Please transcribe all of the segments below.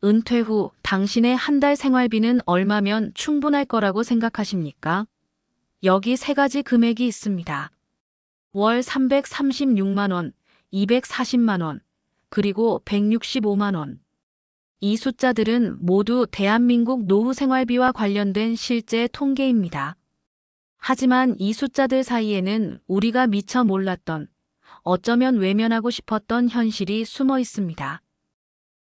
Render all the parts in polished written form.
은퇴 후 당신의 한 달 생활비는 얼마면 충분할 거라고 생각하십니까? 여기 세 가지 금액이 있습니다. 월 336만 원, 240만 원, 그리고 165만 원. 이 숫자들은 모두 대한민국 노후 생활비와 관련된 실제 통계입니다. 하지만 이 숫자들 사이에는 우리가 미처 몰랐던, 어쩌면 외면하고 싶었던 현실이 숨어 있습니다.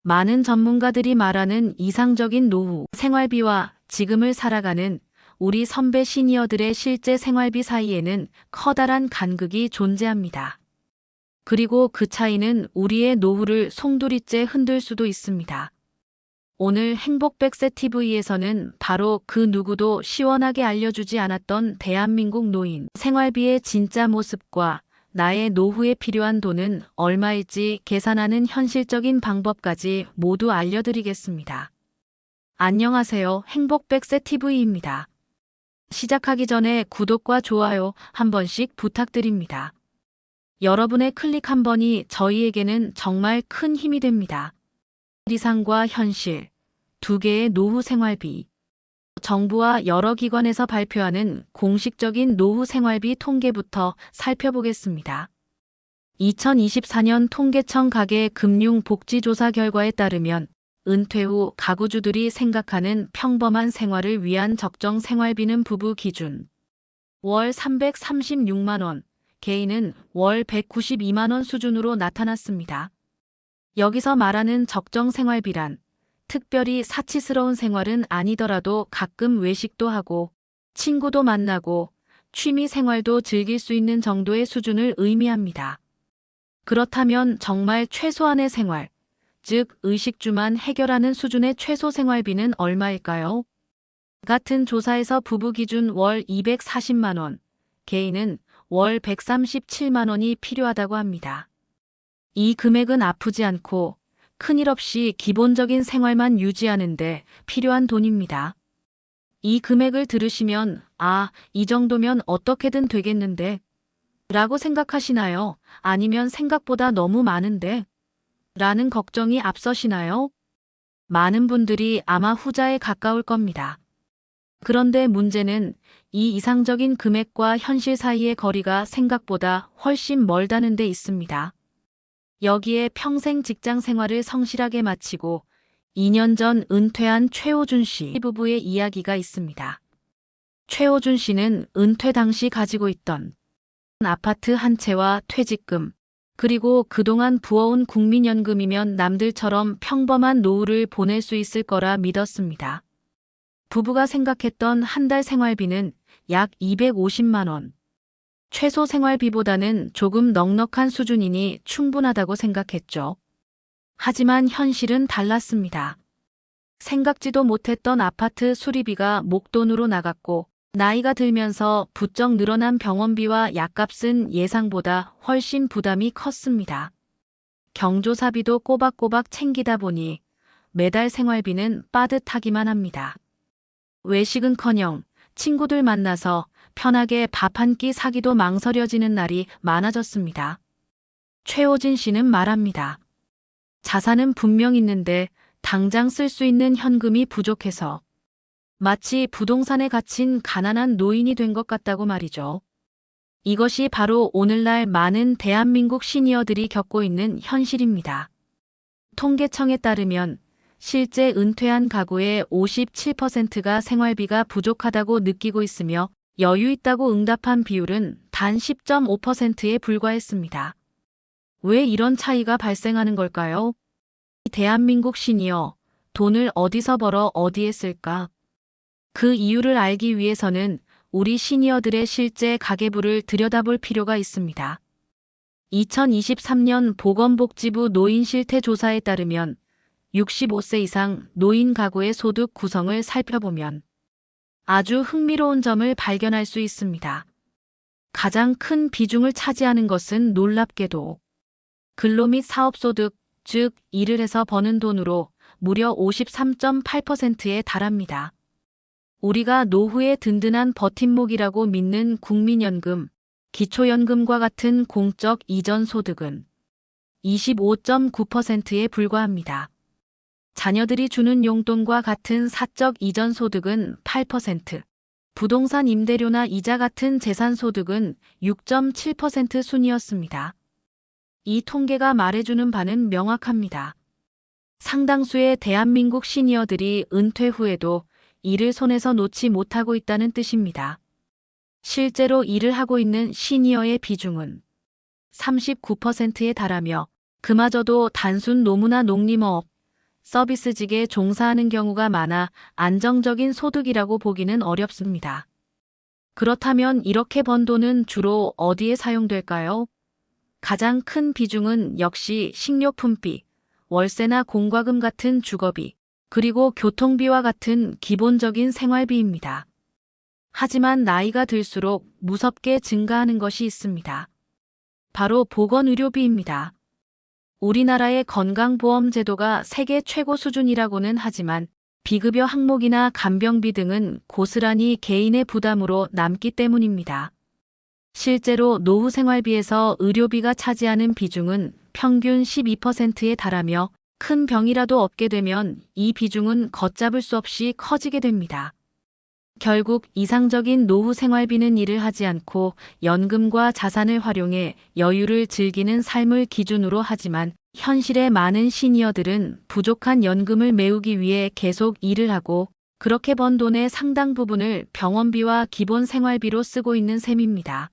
많은 전문가들이 말하는 이상적인 노후 생활비와 지금을 살아가는 우리 선배 시니어들의 실제 생활비 사이에는 커다란 간극이 존재합니다. 그리고 그 차이는 우리의 노후를 송두리째 흔들 수도 있습니다. 오늘 행복백세 TV에서는 바로 그 누구도 시원하게 알려주지 않았던 대한민국 노인 생활비의 진짜 모습과 나의 노후에 필요한 돈은 얼마일지 계산하는 현실적인 방법까지 모두 알려드리겠습니다. 안녕하세요. 행복백세 TV입니다. 시작하기 전에 구독과 좋아요 한 번씩 부탁드립니다. 여러분의 클릭 한 번이 저희에게는 정말 큰 힘이 됩니다. 이상과 현실, 두 개의 노후 생활비. 정부와 여러 기관에서 발표하는 공식적인 노후 생활비 통계부터 살펴보겠습니다. 2024년 통계청 가계금융복지조사 결과에 따르면 은퇴 후 가구주들이 생각하는 평범한 생활을 위한 적정 생활비는 부부 기준 월 336만 원, 개인은 월 192만 원 수준으로 나타났습니다. 여기서 말하는 적정 생활비란 특별히 사치스러운 생활은 아니더라도 가끔 외식도 하고 친구도 만나고 취미 생활도 즐길 수 있는 정도의 수준을 의미합니다. 그렇다면 정말 최소한의 생활, 즉 의식주만 해결하는 수준의 최소 생활비는 얼마일까요? 같은 조사에서 부부 기준 월 240만 원, 개인은 월 137만 원이 필요하다고 합니다. 이 금액은 아프지 않고 큰일 없이 기본적인 생활만 유지하는데 필요한 돈입니다. 이 금액을 들으시면 이 정도면 어떻게든 되겠는데 라고 생각하시나요? 아니면 생각보다 너무 많은데? 라는 걱정이 앞서시나요? 많은 분들이 아마 후자에 가까울 겁니다. 그런데 문제는 이 이상적인 금액과 현실 사이의 거리가 생각보다 훨씬 멀다는 데 있습니다. 여기에 평생 직장 생활을 성실하게 마치고 2년 전 은퇴한 최호준 씨 부부의 이야기가 있습니다. 최호준 씨는 은퇴 당시 가지고 있던 아파트 한 채와 퇴직금, 그리고 그동안 부어온 국민연금이면 남들처럼 평범한 노후를 보낼 수 있을 거라 믿었습니다. 부부가 생각했던 한 달 생활비는 약 250만 원. 최소 생활비보다는 조금 넉넉한 수준이니 충분하다고 생각했죠. 하지만 현실은 달랐습니다. 생각지도 못했던 아파트 수리비가 목돈으로 나갔고 나이가 들면서 부쩍 늘어난 병원비와 약값은 예상보다 훨씬 부담이 컸습니다. 경조사비도 꼬박꼬박 챙기다 보니 매달 생활비는 빠듯하기만 합니다. 외식은커녕 친구들 만나서 편하게 밥 한 끼 사기도 망설여지는 날이 많아졌습니다. 최호진 씨는 말합니다. 자산은 분명 있는데 당장 쓸 수 있는 현금이 부족해서 마치 부동산에 갇힌 가난한 노인이 된 것 같다고 말이죠. 이것이 바로 오늘날 많은 대한민국 시니어들이 겪고 있는 현실입니다. 통계청에 따르면 실제 은퇴한 가구의 57%가 생활비가 부족하다고 느끼고 있으며 여유 있다고 응답한 비율은 단 10.5%에 불과했습니다. 왜 이런 차이가 발생하는 걸까요? 대한민국 시니어, 돈을 어디서 벌어 어디에 쓸까? 그 이유를 알기 위해서는 우리 시니어들의 실제 가계부를 들여다볼 필요가 있습니다. 2023년 보건복지부 노인실태조사에 따르면 65세 이상 노인 가구의 소득 구성을 살펴보면 아주 흥미로운 점을 발견할 수 있습니다. 가장 큰 비중을 차지하는 것은 놀랍게도 근로 및 사업소득, 즉 일을 해서 버는 돈으로 무려 53.8%에 달합니다. 우리가 노후의 든든한 버팀목이라고 믿는 국민연금, 기초연금과 같은 공적 이전 소득은 25.9%에 불과합니다. 자녀들이 주는 용돈과 같은 사적 이전 소득은 8%, 부동산 임대료나 이자 같은 재산 소득은 6.7% 순이었습니다. 이 통계가 말해주는 바는 명확합니다. 상당수의 대한민국 시니어들이 은퇴 후에도 일을 손에서 놓지 못하고 있다는 뜻입니다. 실제로 일을 하고 있는 시니어의 비중은 39%에 달하며 그마저도 단순 노무나 농림업, 서비스직에 종사하는 경우가 많아 안정적인 소득이라고 보기는 어렵습니다. 그렇다면 이렇게 번 돈은 주로 어디에 사용될까요? 가장 큰 비중은 역시 식료품비, 월세나 공과금 같은 주거비, 그리고 교통비와 같은 기본적인 생활비입니다. 하지만 나이가 들수록 무섭게 증가하는 것이 있습니다. 바로 보건의료비입니다. 우리나라의 건강보험 제도가 세계 최고 수준이라고는 하지만 비급여 항목이나 간병비 등은 고스란히 개인의 부담으로 남기 때문입니다. 실제로 노후 생활비에서 의료비가 차지하는 비중은 평균 12%에 달하며 큰 병이라도 얻게 되면 이 비중은 걷잡을 수 없이 커지게 됩니다. 결국 이상적인 노후 생활비는 일을 하지 않고 연금과 자산을 활용해 여유를 즐기는 삶을 기준으로 하지만 현실의 많은 시니어들은 부족한 연금을 메우기 위해 계속 일을 하고 그렇게 번 돈의 상당 부분을 병원비와 기본 생활비로 쓰고 있는 셈입니다.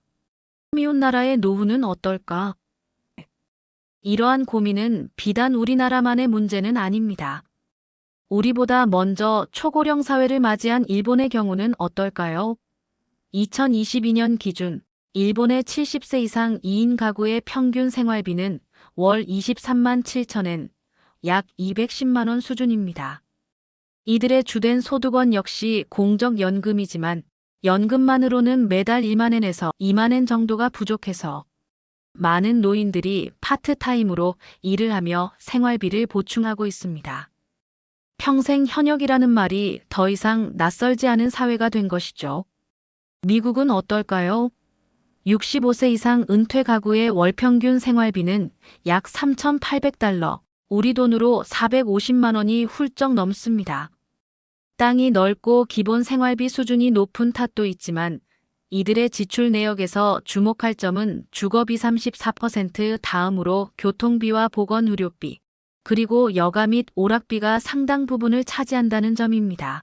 미운 나라의 노후는 어떨까? 이러한 고민은 비단 우리나라만의 문제는 아닙니다. 우리보다 먼저 초고령 사회를 맞이한 일본의 경우는 어떨까요? 2022년 기준 일본의 70세 이상 2인 가구의 평균 생활비는 월 23만 7천엔, 약 210만 원 수준입니다. 이들의 주된 소득원 역시 공적연금이지만 연금만으로는 매달 1만엔에서 2만엔 정도가 부족해서 많은 노인들이 파트타임으로 일을 하며 생활비를 보충하고 있습니다. 평생 현역이라는 말이 더 이상 낯설지 않은 사회가 된 것이죠. 미국은 어떨까요? 65세 이상 은퇴 가구의 월 평균 생활비는 약 3,800달러, 우리 돈으로 450만 원이 훌쩍 넘습니다. 땅이 넓고 기본 생활비 수준이 높은 탓도 있지만 이들의 지출 내역에서 주목할 점은 주거비 34%, 다음으로 교통비와 보건의료비, 그리고 여가 및 오락비가 상당 부분을 차지한다는 점입니다.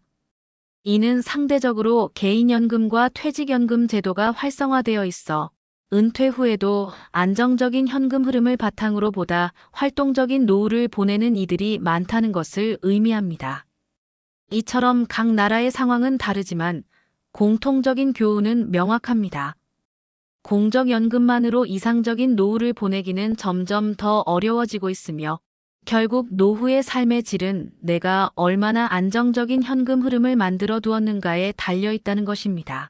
이는 상대적으로 개인연금과 퇴직연금 제도가 활성화되어 있어 은퇴 후에도 안정적인 현금 흐름을 바탕으로 보다 활동적인 노후를 보내는 이들이 많다는 것을 의미합니다. 이처럼 각 나라의 상황은 다르지만 공통적인 교훈은 명확합니다. 공적연금만으로 이상적인 노후를 보내기는 점점 더 어려워지고 있으며 결국 노후의 삶의 질은 내가 얼마나 안정적인 현금 흐름을 만들어 두었는가에 달려 있다는 것입니다.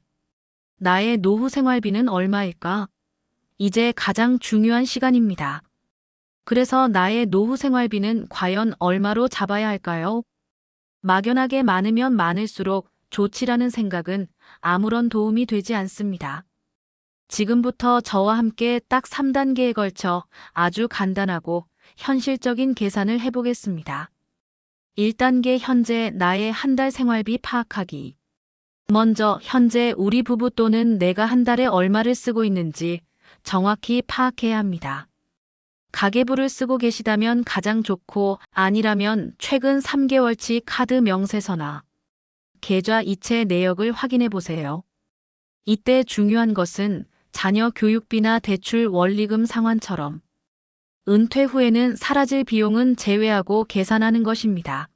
나의 노후 생활비는 얼마일까? 이제 가장 중요한 시간입니다. 그래서 나의 노후 생활비는 과연 얼마로 잡아야 할까요? 막연하게 많으면 많을수록 좋지라는 생각은 아무런 도움이 되지 않습니다. 지금부터 저와 함께 딱 3단계에 걸쳐 아주 간단하고 현실적인 계산을 해보겠습니다. 1단계 현재 나의 한 달 생활비 파악하기. 먼저 현재 우리 부부 또는 내가 한 달에 얼마를 쓰고 있는지 정확히 파악해야 합니다. 가계부를 쓰고 계시다면 가장 좋고 아니라면 최근 3개월치 카드 명세서나 계좌 이체 내역을 확인해 보세요. 이때 중요한 것은 자녀 교육비나 대출 원리금 상환처럼 은퇴 후에는 사라질 비용은 제외하고 계산하는 것입니다.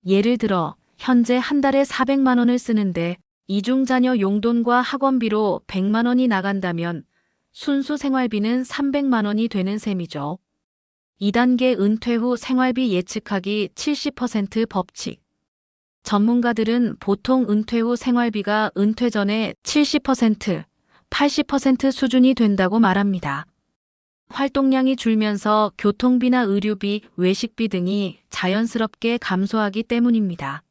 예를 들어 현재 한 달에 400만 원을 쓰는데 이중 자녀 용돈과 학원비로 100만 원이 나간다면 순수 생활비는 300만 원이 되는 셈이죠. 2단계 은퇴 후 생활비 예측하기 70% 법칙. 전문가들은 보통 은퇴 후 생활비가 은퇴 전에 70%, 80% 수준이 된다고 말합니다. 활동량이 줄면서 교통비나 의료비, 외식비 등이 자연스럽게 감소하기 때문입니다.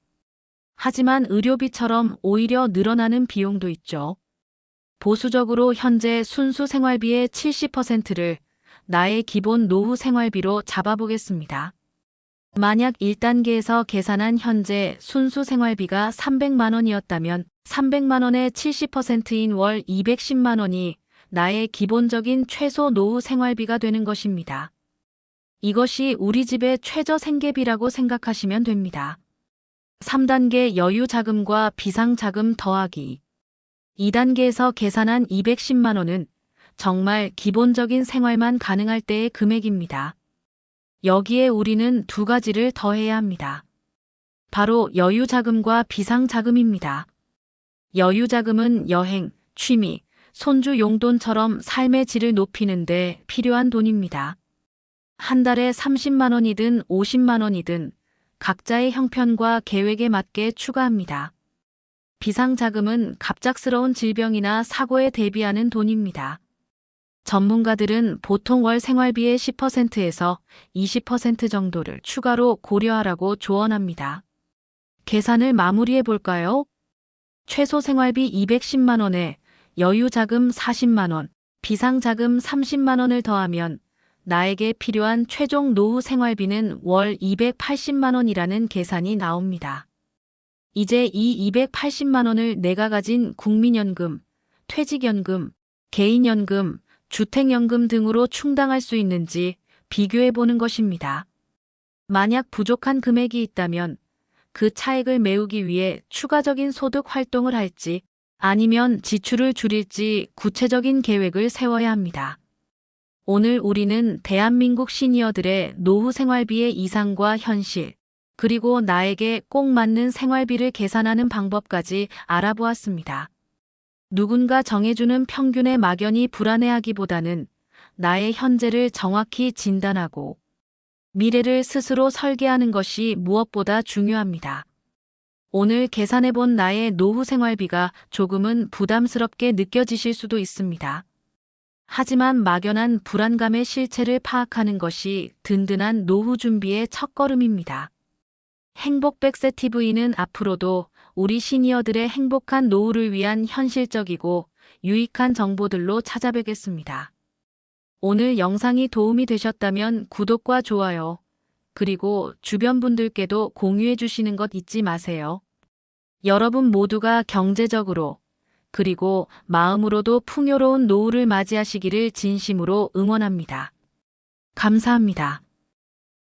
하지만 의료비처럼 오히려 늘어나는 비용도 있죠. 보수적으로 현재 순수 생활비의 70%를 나의 기본 노후 생활비로 잡아보겠습니다. 만약 1단계에서 계산한 현재 순수 생활비가 300만 원이었다면 300만 원의 70%인 월 210만 원이 나의 기본적인 최소 노후 생활비가 되는 것입니다. 이것이 우리 집의 최저 생계비라고 생각하시면 됩니다. 3단계 여유 자금과 비상 자금 더하기. 2단계에서 계산한 210만 원은 정말 기본적인 생활만 가능할 때의 금액입니다. 여기에 우리는 두 가지를 더해야 합니다. 바로 여유 자금과 비상 자금입니다. 여유 자금은 여행, 취미, 손주 용돈처럼 삶의 질을 높이는 데 필요한 돈입니다. 한 달에 30만 원이든 50만 원이든 각자의 형편과 계획에 맞게 추가합니다. 비상 자금은 갑작스러운 질병이나 사고에 대비하는 돈입니다. 전문가들은 보통 월 생활비의 10%에서 20% 정도를 추가로 고려하라고 조언합니다. 계산을 마무리해 볼까요? 최소 생활비 210만 원에 여유 자금 40만 원, 비상 자금 30만 원을 더하면 나에게 필요한 최종 노후 생활비는 월 280만 원이라는 계산이 나옵니다. 이제 이 280만 원을 내가 가진 국민연금, 퇴직연금, 개인연금, 주택연금 등으로 충당할 수 있는지 비교해 보는 것입니다. 만약 부족한 금액이 있다면 그 차액을 메우기 위해 추가적인 소득 활동을 할지 아니면 지출을 줄일지 구체적인 계획을 세워야 합니다. 오늘 우리는 대한민국 시니어들의 노후 생활비의 이상과 현실, 그리고 나에게 꼭 맞는 생활비를 계산하는 방법까지 알아보았습니다. 누군가 정해주는 평균에 막연히 불안해하기보다는 나의 현재를 정확히 진단하고 미래를 스스로 설계하는 것이 무엇보다 중요합니다. 오늘 계산해본 나의 노후 생활비가 조금은 부담스럽게 느껴지실 수도 있습니다. 하지만 막연한 불안감의 실체를 파악하는 것이 든든한 노후 준비의 첫걸음입니다. 행복백세TV는 앞으로도 우리 시니어들의 행복한 노후를 위한 현실적이고 유익한 정보들로 찾아뵙겠습니다. 오늘 영상이 도움이 되셨다면 구독과 좋아요, 그리고 주변 분들께도 공유해 주시는 것 잊지 마세요. 여러분 모두가 경제적으로 그리고 마음으로도 풍요로운 노후를 맞이하시기를 진심으로 응원합니다. 감사합니다.